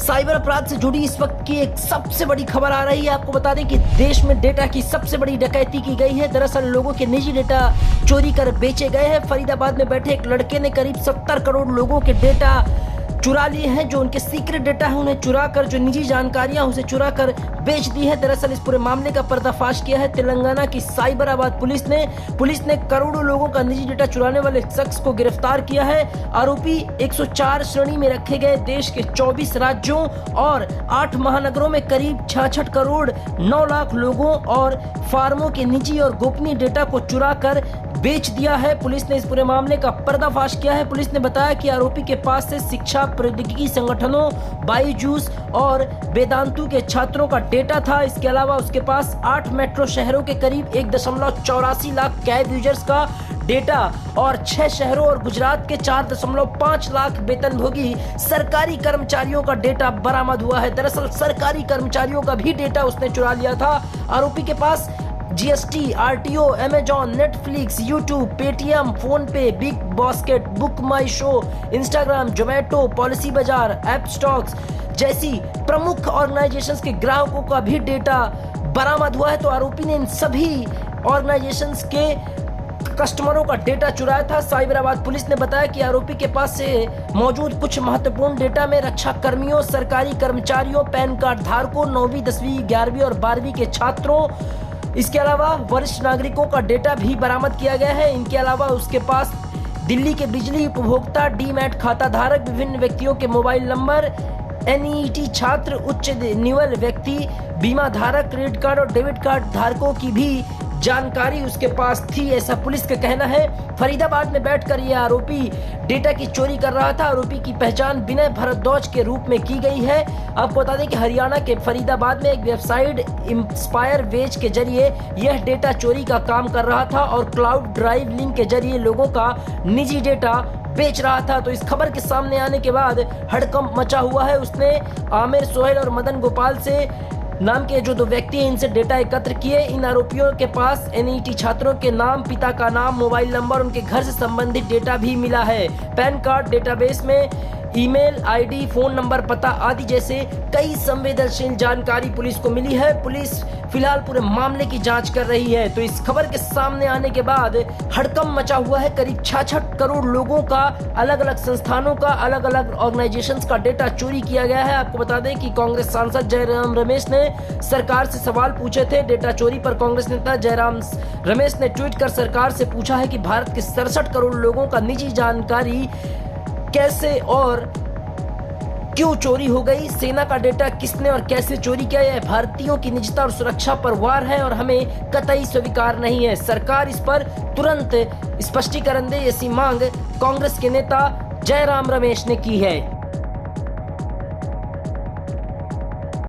Cyber अपराध से जुड़ी इस वक्त की एक सबसे बड़ी खबर आ रही है। आपको बता दें कि देश में डेटा की सबसे बड़ी डकैती की गई है। दरअसल लोगों के निजी डेटा चोरी कर बेचे गए हैं। फरीदाबाद में बैठे एक लड़के ने करीब 70 करोड़ लोगों के डेटा चुरा लिए हैं। जो उनके सीक्रेट डेटा है उन्हें चुरा कर, जो निजी जानकारियां उसे चुरा कर बेच दी है। दरअसल इस पूरे मामले का पर्दाफाश किया है तेलंगाना की साइबराबाद पुलिस ने करोड़ों लोगों का निजी डेटा चुराने वाले शख्स को गिरफ्तार किया है। आरोपी 104 श्रेणी में रखे गए देश के 24 राज्यों और 8 महानगरों में करीब 66 करोड़ 9 लाख लोगों और फार्मों के निजी और गोपनीय डेटा को चुरा कर बेच दिया है। पुलिस ने इस पूरे मामले का पर्दाफाश किया है। पुलिस ने बताया कि आरोपी के पास से शिक्षा प्रौद्योगिकी संगठनों बायजूस और वेदांतु के छात्रों का डेटा था। इसके अलावा उसके पास 8 मेट्रो शहरों के करीब 1.84 लाख कैब यूजर्स का डेटा और 6 शहरों और गुजरात के 4.5 लाख वेतनभोगी सरकारी कर्मचारियों का डेटा बरामद हुआ है। दरअसल सरकारी कर्मचारियों का भी डेटा उसने चुरा लिया था। आरोपी के पास GST, RTO, Amazon, Netflix, YouTube, Paytm, PhonePe, BigBasket, BookMyShow, Instagram, Zomato, Policybazaar, app stocks जैसी प्रमुख ऑर्गेनाइजेशंस के ग्राहकों का भी डेटा बरामद हुआ है। तो आरोपी ने इन सभी ऑर्गेनाइजेशंस के कस्टमरों का डेटा चुराया था। साइबराबाद पुलिस ने बताया कि आरोपी के पास से मौजूद कुछ महत्वपूर्ण डेटा में रक्षा कर्मियों, सरकारी कर्मचारियों, पैन कार्ड धारकों, 9वीं, 10वीं, 11वीं और 12वीं के छात्रों, इसके अलावा वरिष्ठ नागरिकों का डेटा भी बरामद किया गया है। इनके अलावा उसके पास दिल्ली के बिजली उपभोक्ता, डीमैट खाता धारक, विभिन्न व्यक्तियों के मोबाइल नंबर, एनईटी छात्र, उच्च निवल व्यक्ति, बीमा धारक, क्रेडिट कार्ड और डेबिट कार्ड धारकों की भी जानकारी उसके पास थी, ऐसा पुलिस का कहना है। फरीदाबाद में बैठकर यह आरोपी डेटा की चोरी कर रहा था। आरोपी की पहचान विनय भारद्वाज के रूप में की गई है। आपको बता दें कि हरियाणा के फरीदाबाद में एक वेबसाइट इंस्पायर वेज के जरिए यह डेटा चोरी का काम कर रहा था और क्लाउड ड्राइव लिंक के जरिए लोगों का निजी डेटा बेच रहा था। तो इस खबर के सामने आने के बाद हड़कंप मचा हुआ है। उसने आमिर, सोहेल और मदन गोपाल से नाम के जो 2 व्यक्ति हैं इनसे डेटा एकत्र किए। इन आरोपियों के पास एनईटी छात्रों के नाम, पिता का नाम, मोबाइल नंबर, उनके घर से संबंधित डेटा भी मिला है। पैन कार्ड डेटाबेस में ईमेल आईडी, फोन नंबर, पता आदि जैसे कई संवेदनशील जानकारी पुलिस को मिली है। पुलिस फिलहाल पूरे मामले की जांच कर रही है। तो इस खबर के सामने आने के बाद हड़कंप मचा हुआ है। करीब 66 करोड़ लोगों का, अलग अलग संस्थानों का, अलग अलग ऑर्गेनाइजेशंस का डेटा चोरी किया गया है। आपको बता दें कि कांग्रेस सांसद जयराम रमेश ने सरकार से सवाल पूछे थे डेटा चोरी पर। कांग्रेस नेता जयराम रमेश ने ट्वीट कर सरकार से पूछा है कि भारत के 67 करोड़ लोगों का निजी जानकारी कैसे और क्यों चोरी हो गई, सेना का डेटा किसने और कैसे चोरी किया। यह भारतीयों की निजता और सुरक्षा पर वार है और हमें कतई स्वीकार नहीं है। सरकार इस पर तुरंत स्पष्टीकरण दे, ऐसी मांग कांग्रेस के नेता जयराम रमेश ने की है।